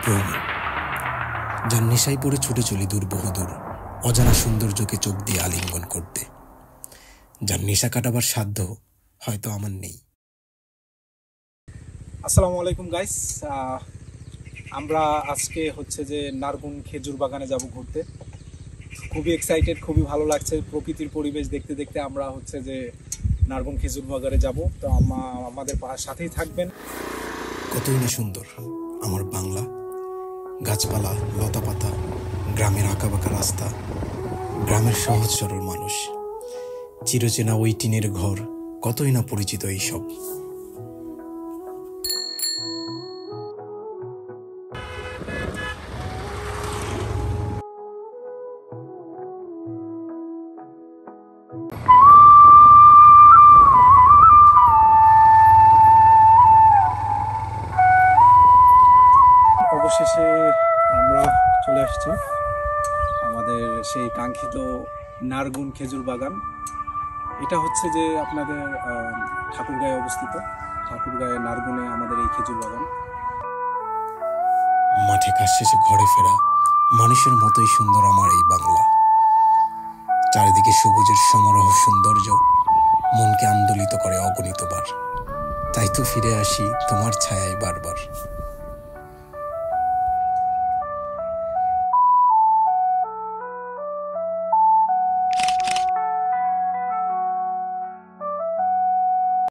ভ্রমণ, যার নেশায় পড়ে ছুটে চলি দূর বহুদূর, অজানা সৌন্দর্যকে চোখ দিয়ে আলিঙ্গন করতে, যার নেশা কাটাবার সাধ্য হয়তো আমার নেই। আসসালামু আলাইকুম গাইস, আমরা আজকে হচ্ছে যে নারগুন খেজুর বাগানে যাব ঘুরতে। খুবই এক্সাইটেড, খুবই ভালো লাগছে। প্রকৃতির পরিবেশ দেখতে দেখতে আমরা হচ্ছে যে নারগুন খেজুর বাগানে যাব। তো আমাদের সাথেই থাকবেন। কতই না সুন্দর আমার বাংলা, গাছপালা, লতাপাতা, গ্রামের আঁকাবাঁকা রাস্তা, গ্রামের সহজ সরল মানুষ, চিরচেনা ওই টিনের ঘর, কতই না পরিচিত এইসব। অবশেষে আমরা চলে আসছি আমাদের সেই কাঙ্ক্ষিত নারগুন খেজুর বাগান। এটা হচ্ছে যে আপনাদের ঠাকুরগাঁয়ে অবস্থিত। ঠাকুরগাঁয়ে নারগুনে আমাদের এই খেজুর বাগান। মাঠে কাজ শেষে ঘরে ফেরা মানুষের মতোই সুন্দর আমার এই বাংলা। চারিদিকে সবুজের সমারোহ সৌন্দর্য মনকে আন্দোলিত করে অগণিতবার। তাই তো ফিরে আসি তোমার ছায়ায় বারবার।